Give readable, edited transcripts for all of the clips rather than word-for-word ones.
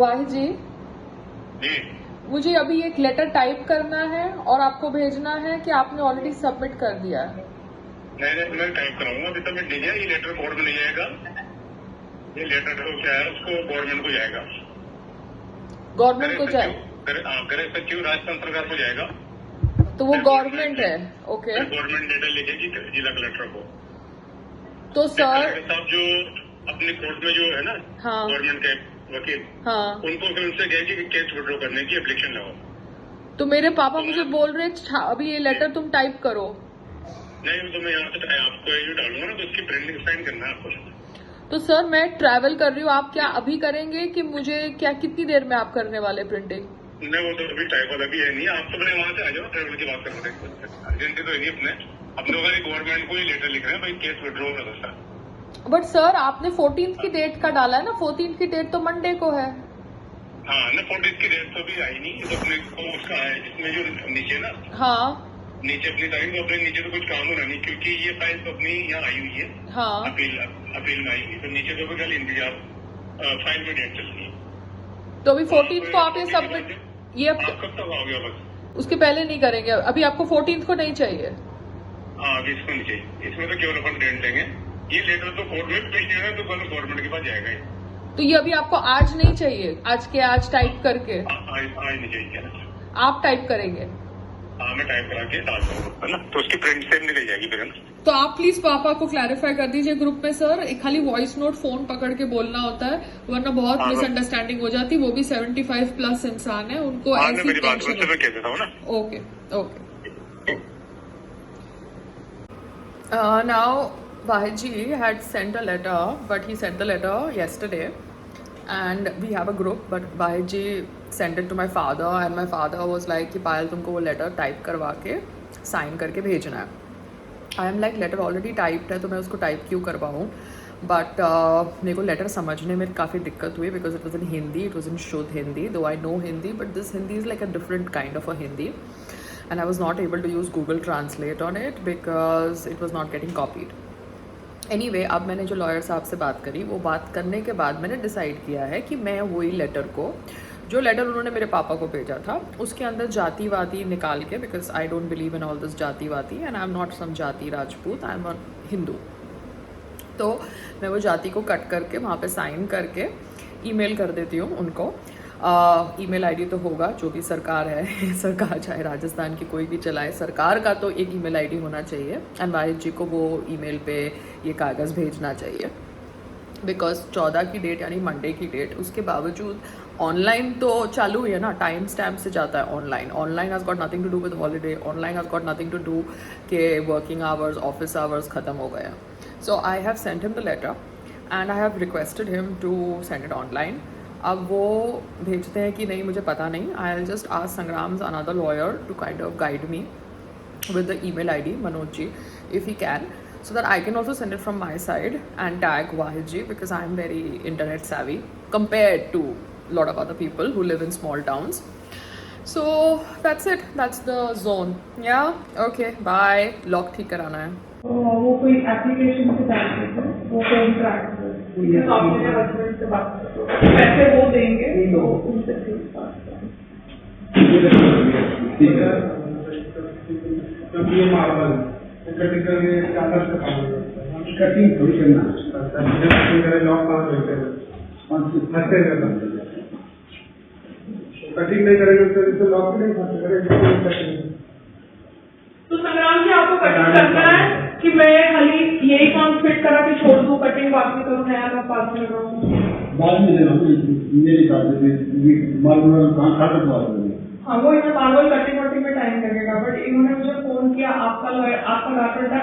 वाहिद जी, जी मुझे अभी एक लेटर टाइप करना है और आपको भेजना है कि आपने ऑलरेडी सबमिट कर दिया है? नहीं, मैं टाइप कराऊंगा। अभी सबमिट नहीं किया। ये लेटर कोर्ट में नहीं जाएगा। ये लेटर तो क्या है, उसको गवर्नमेंट को जाएगा। गवर्नमेंट को जाए? गृह सचिव राजस्थान सरकार को जाएगा। तो वो गवर्नमेंट है। ओके, गवर्नमेंट लेटर लिखेगी जिला कलेक्टर को। तो सर साहब जो अपनी कोर्ट में जो है ना, हाँ गवर्नमेंट के वकील, हाँ, उनको फिर उनसे कहेगी कि केस विड्रॉ करने की एप्लीकेशन लगाओ। तो मेरे पापा मुझे बोल रहे अभी ये लेटर तुम टाइप करो। नहीं, तो मैं यहाँ से आपको ये डालूंगा ना, तो उसकी प्रिंटिंग साइन करना है आपको। तो सर मैं ट्रैवल कर रही हूँ, आप क्या अभी करेंगे कि मुझे क्या कितनी देर में आप करने वाले प्रिंटिंग? नहीं, वो तो अभी टाइप वाला भी है नहीं। आप तो अपने वहाँ से आ जाओ, ट्रैवल की बात कर रहे हैं। अर्जेंटी तो है नहीं अपने लोगों ने गवर्नमेंट को ही लेटर लिख रहे हैं भाई, केस विड्रॉ करना। बट सर आपने 14th की डेट का डाला है ना, 14th की डेट तो मंडे को है। हाँ ना, 14th की डेट तो भी आई नहीं। तो अपने को उसका है इसमें जो नीचे ना, हाँ नीचे अपनी तारीख, तो अपने नीचे तो कुछ काम होना नहीं, क्योंकि ये फाइल तो अपनी यहाँ आई हुई है। हाँ, अपील में आई हुई, तो नीचे तो कल इंतजार फाइल में डेट चल रही है। तो अभी 14th को आप ये सबमिट, ये आप कब तक आओगे? बस उसके पहले नहीं करेंगे? अभी आपको 14th को नहीं चाहिए? हाँ, अभी इसको नहीं चाहिए। इसमें तो केवल अपन डेट देंगे। ये लेटर तो कोर्ट में पेश नहीं है, तो कल गवर्नमेंट के पास जाएगा। तो ये अभी आपको आज नहीं चाहिए? आज के आज टाइप करके आज नहीं चाहिए। आप टाइप करेंगे? हाँ, मैं टाइप करा के डाल दूंगा, है ना, तो उसकी प्रिंट सेम निकल जाएगी फिर, है ना। तो आप प्लीज पापा को क्लैरिफाई कर दीजिए ग्रुप में सर, एक खाली वॉइस नोट फोन पकड़ के बोलना होता है, वरना बहुत मिसअंडरस्टैंडिंग हो जाती। वो भी 75+ इंसान है, उनको ऐसी मेरी बात मैं कह देता हूँ ना। Okay okay. Now Vahid ji had sent a letter, but he sent the letter yesterday, and we have a group. But Vahid ji sent it to my father, and my father was like कि पायल तुमको वो letter type करवा के sign करके भेजना है। I am like letter already typed है, तो मैं उसको टाइप क्यों करवाऊँ? बट मेरे को लेटर समझने में काफ़ी दिक्कत हुई, because it was in Hindi, it was in शुद्ध हिंदी, दो I know Hindi, but this Hindi is like a different kind of a Hindi, and I was not able to use Google Translate on it because it was not getting copied. Anyway, अब मैंने जो lawyer साहब से बात करी, वो बात करने के बाद मैंने डिसाइड किया है कि मैं वही लेटर को, जो लेटर उन्होंने मेरे पापा को भेजा था, उसके अंदर जातिवादी निकाल के, because I don't believe in all this जातिवादी, and I am not some जाति Rajput, I am a Hindu. तो मैं वो जाति को कट करके वहाँ पे साइन करके ईमेल कर देती हूँ उनको। ईमेल आईडी तो होगा, जो भी सरकार है सरकार चाहे राजस्थान की कोई भी चलाए, सरकार का तो एक ईमेल आईडी होना चाहिए, एंड वाहिद जी को वो ईमेल पे ये कागज़ भेजना चाहिए, बिकॉज 14 की डेट यानी मंडे की डेट, उसके बावजूद ऑनलाइन तो चालू हुई है ना, टाइम स्टैम्प से जाता है online. Online has got nothing to do with holiday, online has got nothing to do के वर्किंग आवर्स, ऑफिस आवर्स ख़त्म हो गए। So I have sent him the letter and I have requested him to send it online. अब वो भेजते हैं कि नहीं मुझे पता नहीं। I will just ask Sangram's another lawyer to kind of guide me with the email ID Manoj ji if he can, so that I can also send it from my side and tag Wahid ji, because I am very internet savvy compared to a lot of other people who live in small towns. So that's it, that's the zone. Yeah, okay, bye. Lock ठीक कराना है। वो कोई application से डाल देते हैं, वो कॉन्ट्रैक्ट अपने हस्बैंड से बात करो, पैसे वो देंगे तो उनसे बात करें। क्योंकि ये मार्बल कटिंग करके चादर से कटिंग थोड़ी करना, कटिंग करे लॉक कटिंग नहीं करेंगे तो लॉक नहीं करेंगे। तो संग्राम जी आपको कटिंग करना है कि मैं खाली यही काम फिट करा के छोड़ दूं, कटिंग बाकी करूँ, नया मैं पास में लगाऊँ? बाद में देना मेरी बात है, मार्बल कहाँ खा सकते? हाँ, वो इन्हें मार्बल कटिंग वटिंग में टाइम लगेगा, बट इन्होंने मुझे फोन किया, आपका कारपेंटर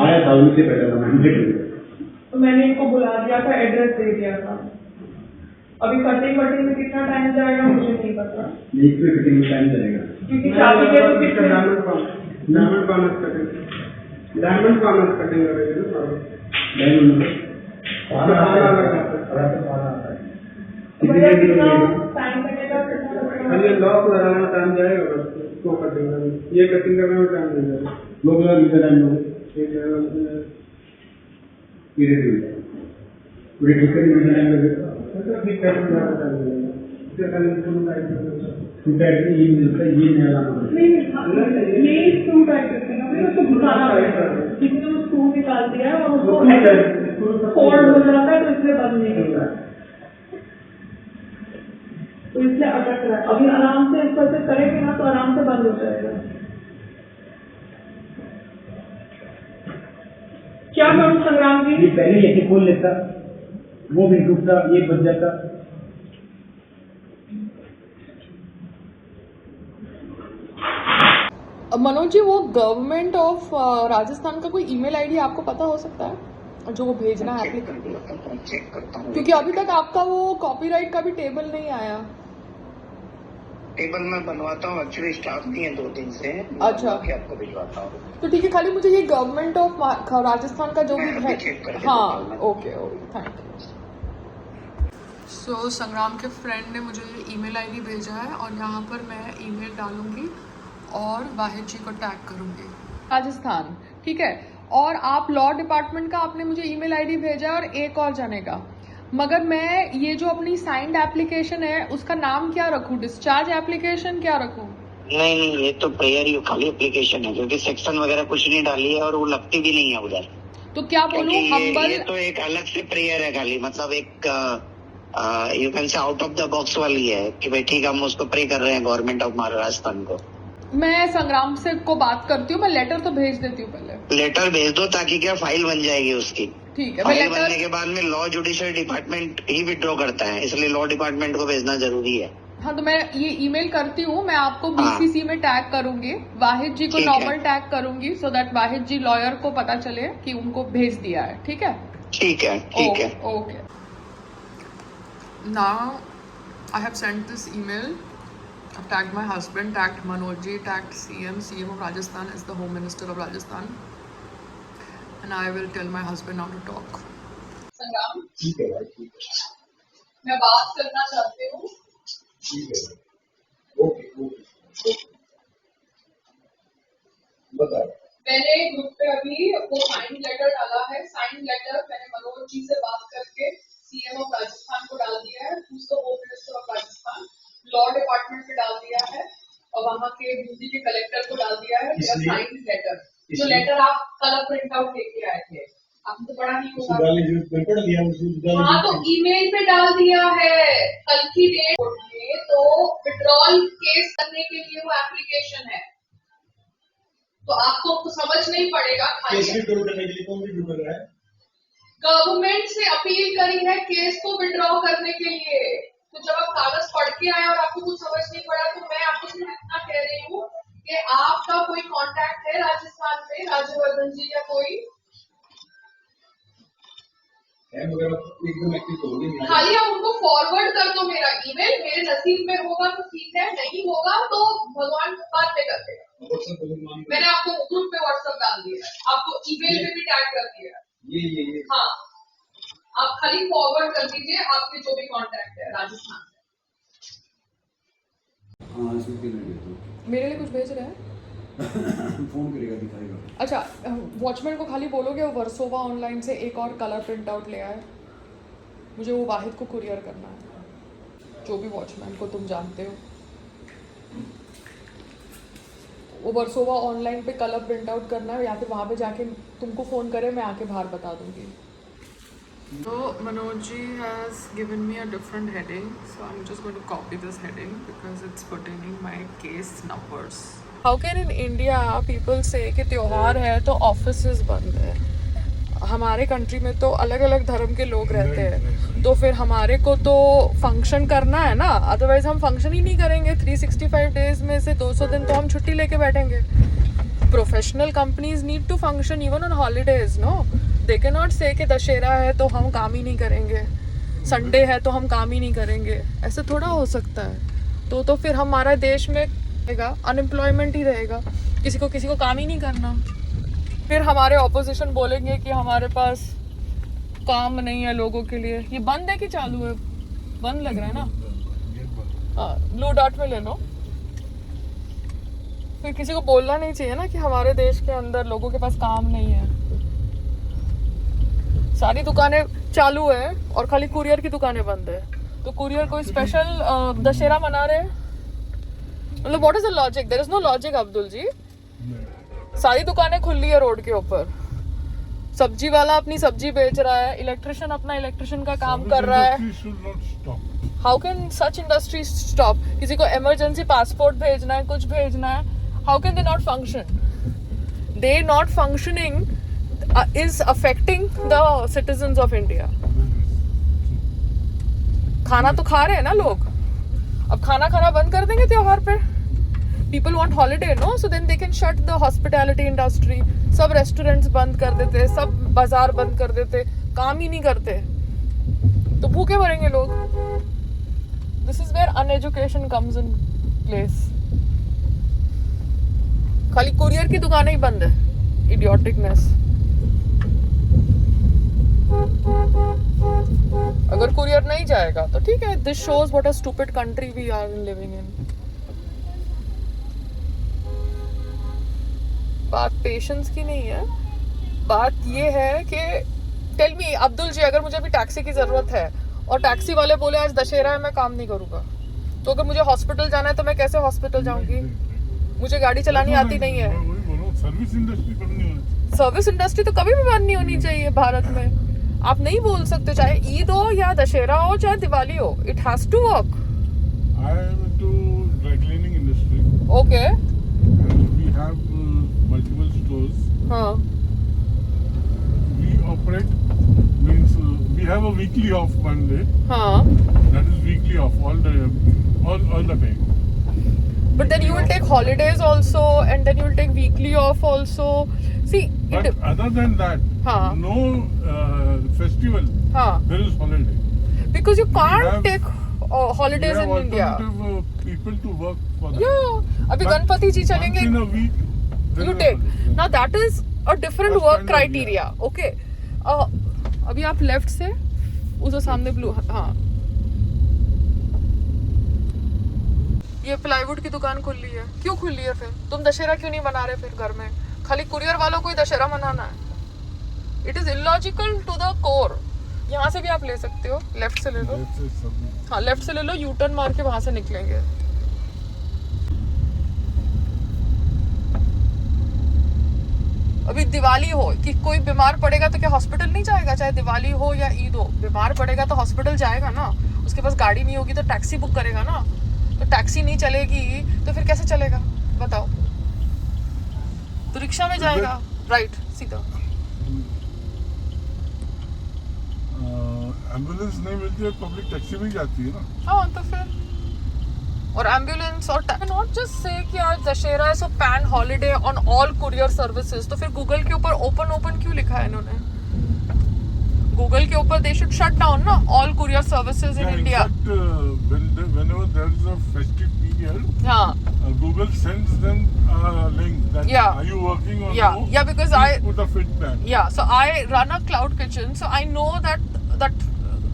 आया था, उनसे पहले तो मैंने इनको बुला दिया था, एड्रेस दे दिया था। अभी कटिंग वटिंग में कितना टाइम जाएगा मुझे नहीं पता। कटिंग में टाइम जाएगा क्योंकि चाबी के तो कितने डायमंड कॉर्नर कटिंग टाइम लगेगा, ये लॉक लगाना टाइम जाएगा, उसको कटिंग करना, ये कटिंग करने में टाइम नहीं जाएगा। लोग पूरे ठीक करने में टाइम लगेगा, ठीक करने में ज़्यादा टाइम लगेगा। उसके कारण स्क्रू टाइट करके ये मिलता है, ये नया लाना पड़ेगा। नहीं, ये स्क्रू टाइट करके ना फिर उसको घुसाना पड़ेगा। जिसने वो स्क्रू निकाल दिया है और उसको फोल्ड हो जाता है तो इसलिए बंद नहीं होता है, तो इसलिए अटक रहा है। अभी आराम से इसको ऐसे करेंगे ना तो आराम से बंद हो जाएगा। क्या करूं संग्राम जी? ये पहले ऐसे खोल लेता, वो भी टूटता, ये बच जाता। मनोज जी, वो गवर्नमेंट ऑफ राजस्थान का कोई ईमेल आईडी आपको पता हो सकता है जो वो भेजना है एप्लीकेशन? चेक करता हूँ। क्योंकि अभी तक आपका वो कॉपीराइट का भी टेबल नहीं आया। टेबल में बनवाता हूँ, एक्चुअली स्टाफ नहीं है 2 दिन से। अच्छा। कि आपको भिजवाता हूँ। तो ठीक है, खाली मुझे ये गवर्नमेंट ऑफ राजस्थान का जो भी मैं है। अभी चेक करके हाँ, बताऊँ मैं। Okay okay, thank you. So Sangram के फ्रेंड ने मुझे ये ईमेल आईडी भेजा है और यहाँ पर मैं ईमेल डालूंगी और वाहिद जी को टैग करूंगी। राजस्थान, ठीक है। और आप लॉ डिपार्टमेंट का आपने मुझे ईमेल आईडी भेजा और एक और जाने का, मगर मैं ये जो अपनी साइंड एप्लीकेशन है उसका नाम क्या रखूं? डिस्चार्ज एप्लीकेशन क्या रखूं? नहीं, ये तो प्रेयर ही खाली एप्लीकेशन है, क्योंकि सेक्शन वगैरह कुछ नहीं डाली है और वो लगती भी नहीं है उधर। तो क्या बोलूं? हम्बल? ये तो एक अलग से प्रेयर है खाली, मतलब एक you can say out of the box वाली है कि भाई ठीक है, हम उसको प्रे कर रहे हैं गवर्नमेंट ऑफ महाराष्ट्र को। मैं संग्राम से को बात करती हूँ, मैं लेटर तो भेज देती हूँ पहले। लेटर भेज दो ताकि क्या फाइल बन जाएगी उसकी। ठीक है, मैं फाइल बनने लेटर। के बाद में लॉ जुडिशियल डिपार्टमेंट ही विड्रॉ करता है, इसलिए लॉ डिपार्टमेंट को भेजना जरूरी है। हाँ, तो मैं ये ईमेल करती हूँ, मैं आपको बीसीसी में टैग करूंगी, वाहिद जी को ठीक है। नॉर्मल टैग करूंगी, so that Wahid ji lawyer को पता चले कि उनको भेज दिया है। ठीक है, ठीक है, ठीक है। Okay. Now I have sent this email, I've tagged my husband, tagged Manoj ji, tagged CM of Rajasthan is the Home Minister of Rajasthan, and I will tell my husband now to talk. संग्राम, ठीक है भाई, ठीक है, मैं बात करना चाहती हूँ। ठीक है, ओके ओके, बताओ। मैंने ग्रुप पे अभी वो साइन लेटर डाला है। साइन लेटर मैंने मनोज जी से बात करके CM ऑफ राजस्थान को डाल दिया है, उसको home minister of Rajasthan, law department पे डाल दिया है और वहाँ के यूपी के कलेक्टर को डाल दिया है मेरा साइन लेटर। जो लेटर आप कल प्रिंट आउट लेके आए थे, आपने तो पढ़ा नहीं होगा। हाँ, तो ईमेल पे डाल दिया है कल की डेट में, तो विड्रॉल केस करने के लिए वो एप्लीकेशन है, तो आपको तो समझ नहीं पड़ेगा। गवर्नमेंट से अपील करी है केस को विड्रॉ करने के लिए, तो जब आप कागज पढ़ के आए और आपको कुछ समझ नहीं पड़ा, तो मैं आपको सिर्फ इतना कह रही हूँ कि आपका कोई कांटेक्ट है राजस्थान में, राज्यवर्धन जी या कोई? खाली आप उनको फॉरवर्ड कर दो मेरा ईमेल, मेरे नसीब में होगा तो ठीक है, नहीं होगा तो भगवान बात में कर देगा। मैंने आपको ग्रुप पे व्हाट्सएप डाल दिया है, आपको ईमेल पे भी टैग कर दिया है। ये हाँ, आप खाली फॉरवर्ड कर दीजिए आपके जो भी कांटेक्ट है राजस्थान में। मेरे लिए कुछ भेज रहे हैं? फोन करेगा, दिखाएगा। अच्छा, वॉचमैन को खाली बोलोगे वो वर्सोवा ऑनलाइन से एक और कलर प्रिंट आउट ले आए, मुझे वो वाहिद को कुरियर करना है। जो भी वॉचमैन को तुम जानते हो, वो वर्सोवा ऑनलाइन पे कलर प्रिंट आउट करना है, या फिर वहाँ पे जाके तुमको फ़ोन करे, मैं आके बाहर बता दूंगी। So Manoj ji has given me a different heading, so I'm just going to copy this heading because it's pertaining my case numbers. How can in India people say कि त्योहार है तो ऑफिसेज बंद है? हमारे कंट्री में तो अलग अलग धर्म के लोग रहते हैं, तो फिर हमारे को तो फंक्शन करना है ना, अदरवाइज हम फंक्शन ही नहीं करेंगे। 365 डेज में से 200 दिन तो हम छुट्टी लेके बैठेंगे। Professional companies need to function even on holidays, no? They can not say कि दशहरा है तो हम काम ही नहीं करेंगे, संडे है तो हम काम ही नहीं करेंगे, ऐसे थोड़ा हो सकता है। तो फिर हमारा देश में अनएम्प्लॉयमेंट ही रहेगा, किसी को काम ही नहीं करना। फिर हमारे ऑपोजिशन बोलेंगे कि हमारे पास काम नहीं है लोगों के लिए। ये बंद है कि चालू है? बंद लग रहा है ना। हाँ, ब्लू डॉट में ले लो। फिर किसी को बोलना नहीं चाहिए ना कि हमारे देश के अंदर लोगों के पास काम नहीं है। सारी दुकानें चालू है और खाली कुरियर की दुकानें बंद है। तो कुरियर कोई स्पेशल दशहरा मना रहे हैं? मतलब what is the logic? There is no logic Abdul ji. सारी दुकानें खुली है रोड के ऊपर. सब्जी वाला अपनी सब्जी बेच रहा है, इलेक्ट्रिशियन अपना इलेक्ट्रिशियन का काम कर रहा है. How can such industry stop? किसी को इमरजेंसी पासपोर्ट भेजना है, कुछ भेजना है, how can they not function? They not functioning is affecting the citizens of India. खाना तो खा रहे हैं ना लोग, अब खाना खाना बंद कर देंगे त्योहार पे. People want holiday, no? So then they can shut the hospitality industry. सब रेस्टोरेंट्स बंद कर देते, सब बाजार बंद कर देते, काम ही नहीं करते, तो भूखे मरेंगे लोग. This is where uneducation comes in place. खाली कुरियर की दुकानें ही बंद है. Idioticness. अगर कुरियर नहीं जाएगा तो ठीक है. This shows what a stupid country we are living in. बात पेशेंस की नहीं है, बात ये है कि टेल मी अब्दुल जी, अगर मुझे अभी टैक्सी की ज़रूरत है और टैक्सी वाले बोले आज दशहरा है मैं काम नहीं करूँगा, तो अगर मुझे हॉस्पिटल जाना है तो मैं कैसे हॉस्पिटल जाऊँगी? मुझे गाड़ी चलानी आती नहीं है. सर्विस इंडस्ट्री तो कभी भी बंद नहीं होनी चाहिए भारत में. आप नहीं बोल सकते, चाहे ईद हो या दशहरा हो चाहे दिवाली हो, it has to work. Okay. Multiple stores. हाँ. We operate means we have a weekly off one day. हाँ. That is weekly off all the time. But then you will take holidays also, and then you will take weekly off also. See. But other than that, हाँ. no festival. हाँ. There is holiday. Because you can't take holidays in India. We have people to work for that. Yeah. अभी गणपति जी चलेंगे. Once in a week. You take. Now that is a different work criteria. Okay. अभी आप left से उधर सामने blue. हाँ. ये plywood की दुकान खुली है. क्यों खुली है फिर? तुम दशहरा क्यों नहीं मना रहे फिर घर में? खाली कुरियर वालों को ही दशहरा मनाना है. It is illogical to the core. यहाँ से भी आप ले सकते हो, लेफ्ट से ले लो. हाँ, लेफ्ट से ले लो, यू टर्न मार के वहां से निकलेंगे. अभी दिवाली हो कि कोई बीमार पड़ेगा तो क्या हॉस्पिटल नहीं जाएगा? चाहे दिवाली हो या ईद हो, बीमार पड़ेगा तो हॉस्पिटल जाएगा ना. उसके पास गाड़ी नहीं होगी तो टैक्सी बुक करेगा ना. तो टैक्सी नहीं चलेगी तो फिर कैसे चलेगा बताओ? तो रिक्शा में जाएगा. राइट, सीधा. एम्बुलेंस नहीं मिलती है, पब्लिक टैक्सी में जाती है ना. हाँ, तो फिर और एम्बुलेंस और नॉट जस्ट से कि आज दशहरा है so pan holiday on all courier services. तो फिर गूगल के ऊपर ओपन क्यों लिखा है इन्होंने? गूगल के ऊपर दे शुड शट डाउन ना all courier services in India. Whenever there is a festive period, Google sends them a link that are you working or no? Yeah, because I put a feedback. Yeah, so I run a cloud kitchen, so I know that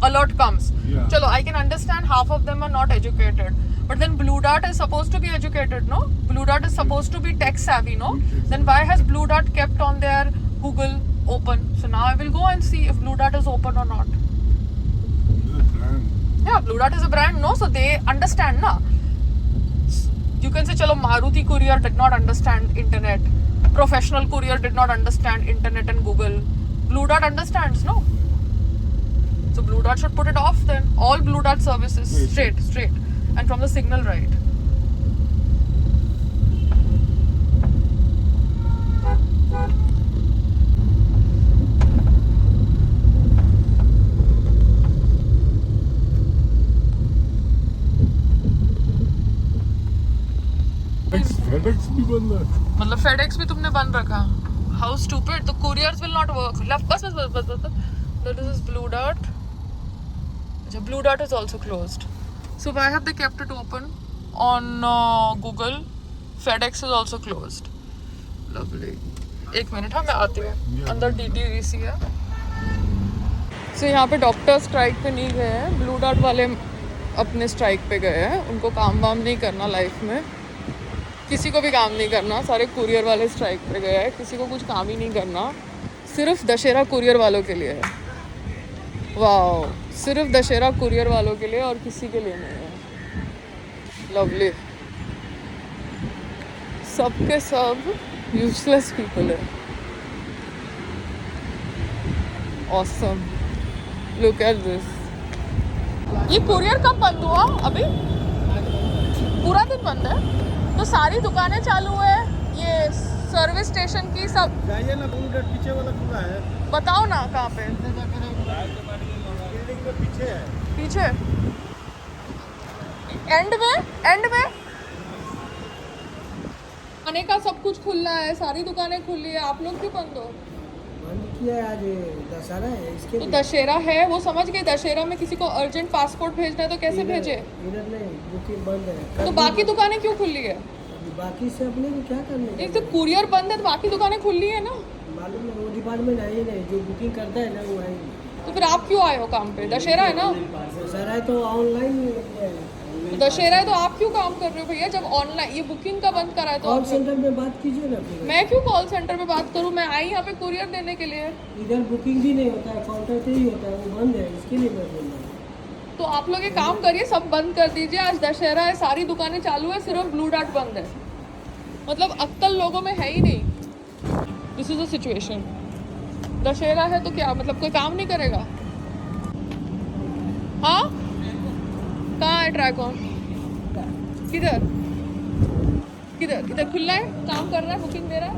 alert comes. Yeah. Chalo, I can understand half of them are not educated. But then Blue Dart is supposed to be educated, no? Blue Dart is supposed to be tech savvy, no? Then why has Blue Dart kept on their Google open? So now I will go and see if Blue Dart is open or not. It's a brand. Yeah, Blue Dart is a brand, no? So they understand, na? You can say, chalo, Maruti Courier did not understand internet. Professional Courier did not understand internet and Google. Blue Dart understands, no? So Blue Dart should put it off then. All Blue Dart services, straight. And from the signal right. FedEx भी बंद है. मतलब FedEx भी तुमने बंद रखा. How stupid. The couriers will not work. बस. This is Blue Dart. Blue Dart is also closed. So why have they kept it open on Google? FedEx is also closed. Lovely. एक minute, हाँ मैं आती हूँ. अंदर DTDC है. So यहाँ पे डॉक्टर स्ट्राइक पे नहीं गए हैं. ब्लू डार्ट वाले अपने स्ट्राइक पे गए हैं. उनको काम वाम नहीं करना लाइफ में. किसी को भी काम नहीं करना. सारे कुरियर वाले स्ट्राइक पे गए हैं. किसी को कुछ काम ही नहीं करना. सिर्फ दशहरा कुरियर वालों के लिए है. वाओ, सिर्फ दशहरा कुरियर वालों के लिए और किसी के लिए नहीं है। लवली, सबके सब यूजलेस पीपल है। Awesome, look at this. ये कुरियर कब बंद हुआ? अभी पूरा दिन बंद है, तो सारी दुकानें चालू है, ये सर्विस स्टेशन की सब। जाइए ना, पीछे वाला खुला है। बताओ ना कहाँ पे? बिल्डिंग के पीछे है। पीछे एंड में खाने का सब कुछ खुला है, सारी दुकानें खुली है, आप लोग क्यों बंद हो? बंद किया है, आज दशहरा है इसके तो दशहरा है, वो समझ गए। दशहरा में किसी को अर्जेंट पासपोर्ट भेजना है तो कैसे भेजे? इधर नहीं, बुकिंग बंद है। तो बाकी दुकानें क्यों खुली है? बाकी से अपने को क्या करने एक तो कुरियर बंद है तो बाकी दुकानें खुली है ना। मालूम है, वो डिपार्टमेंट है ही नहीं, जो बुकिंग करता है ना वो है ही नहीं। तो फिर आप क्यों आए हो काम पे? दशहरा है ना, दशहरा है तो ऑनलाइन तो दशहरा है तो आप क्यों काम कर रहे हो भैया? जब ऑनलाइन ये बुकिंग का बंद करा है तो कॉल आप सेंटर में बात कीजिए ना फिर। मैं क्यों कॉल सेंटर में बात करूं? मैं आई यहाँ पे कुरियर देने के लिए। इधर बुकिंग भी नहीं होता है, काउंटर पे ही होता है, वो बंद है, इसके लिए मैं बोल रहा हूँ। तो आप लोग एक काम करिए, सब बंद कर दीजिए। आज दशहरा है, सारी दुकानें चालू है, सिर्फ ब्लू डार्ट बंद है। मतलब अक्कल लोगों में है ही नहीं। This is the situation. Dussehra है तो क्या मतलब कोई काम नहीं करेगा? हाँ, कहाँ है ट्रैकॉन? किधर किधर किधर खुला है, काम कर रहा है, बुकिंग दे रहा है?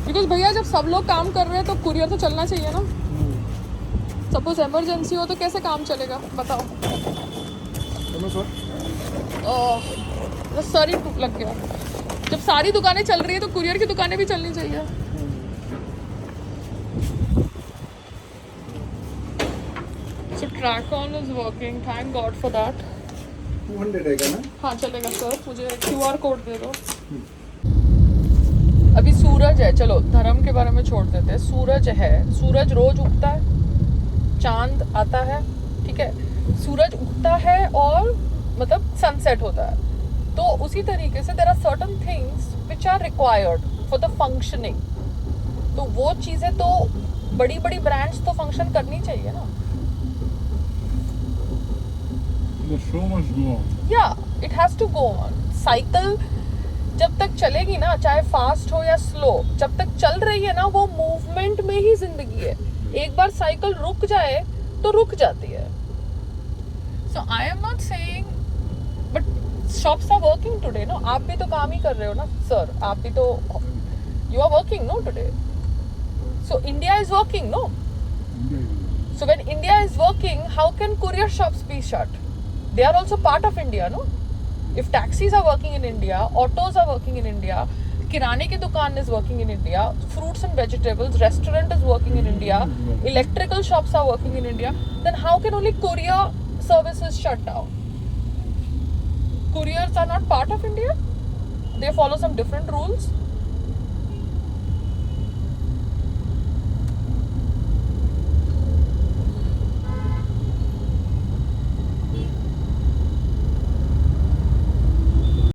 बिकॉज भैया जब सब लोग काम कर रहे हैं तो कुरियर तो चलना चाहिए ना। सपोज इमरजेंसी हो तो कैसे काम चलेगा बताओ? सर ही लग गया। जब सारी दुकानें चल रही है तो कुरियर की दुकानें भी चलनी चाहिए। So Tracon is working, thank God for that. 200 रहेगा ना? हाँ चलेगा सर, मुझे QR कोड दे दो। अभी सूरज है, चलो धर्म के बारे में छोड़ देते हैं। सूरज है, सूरज रोज उगता है, चांद आता है, ठीक है। सूरज उगता है और मतलब सनसेट होता है। तो उसी तरीके से there are certain things which are required for the functioning. तो वो चीज़ें तो बड़ी बड़ी ब्रांड्स तो फंक्शन करनी चाहिए ना। The show must go on. Yeah, it has to go on. Cycle जब तक चलेगी ना, चाहे फास्ट हो या स्लो, जब तक चल रही है ना, वो मूवमेंट में ही जिंदगी है। एक बार साइकिल रुक जाए तो रुक जाती है। So I am not saying, but shops are working today, no? आप भी तो काम ही कर रहे हो ना, सर? आप भी तो you are working, no, today? So India is working, no? So when India is working, how can courier shops be shut? They are also part of India, no? If taxis are working in India, autos are working in India, kirane ki dukaan is working in India, fruits and vegetables, restaurant is working in India, electrical shops are working in India, then how can only courier services shut down? Couriers are not part of India? They follow some different rules?